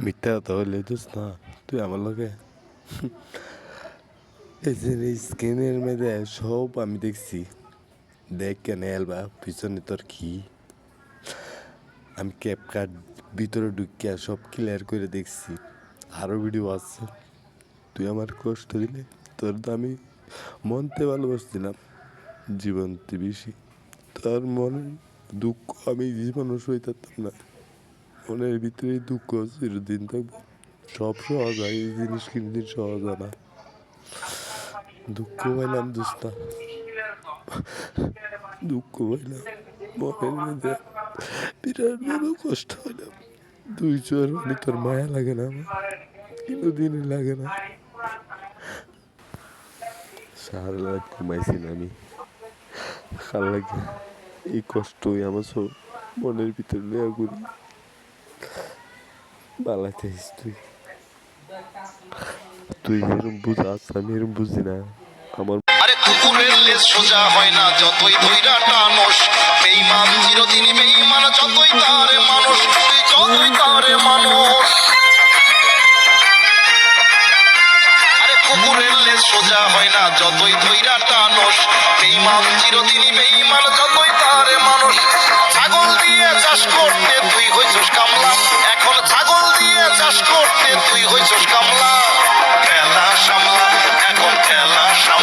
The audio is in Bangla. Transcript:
মিথ্যা কথা হইলে দোষ না, তুই আমার লগে এই যে স্ক্রিনের মধ্যে সব আমি দেখছি। দেখ কেন এলবা পিছনে তোর কি, আমি ক্যাপকাট ভিতরে ঢুকিয়া সব ক্লিয়ার করে দেখছি। আরও ভিডিও আছে। তুই আমার কষ্ট দিলে তোর তো আমি মনতে ভালোবাসছিলাম জীবন তুই বেশি। তোর মনে দুঃখ আমি জীবনও সইতাম না। মনের ভিতরে দুঃখ চিরদিন থাকবো। সব সহজ হয়, এই জিনিস কিন্তু সহজ হয় না। দুঃখ পাইলাম দোস্তা, দুঃখ পাইলাম মনের মধ্যে বিরাট বড় কষ্ট পাইলাম। দুই চোর মানে তোর মায়া লাগে না আমার, কোনোদিনই লাগে না। সারা রাত ঘুমাইছি না আমি, খাল লাগে এই কষ্টই আমার সব মনের ভিতরে লইয়া ঘুরি। বালাতে তুই তুই এরম বুঝাস, আমি এরম বুঝি না। আমার আরে কুকুরের লেজ সোজা হয় না যতই ধইরা টানোস, বেঈমান চিরদিনই বেঈমান যতই তারে মানুষ, তুই যতই তারে মানুষ। আরে কুকুরের লেজ সোজা হয় না যতই ধইরা টানোস, বেঈমান চিরদিনই বেঈমান যতই তারে মানুষ। ছাগল দিয়ে চাষ করতে তুই হইছস কামলা, এখন ছাগল দিয়ে চাষ করতে তুই হইছস কামলা। খেলা সামলা, এখন খেলা সামলা।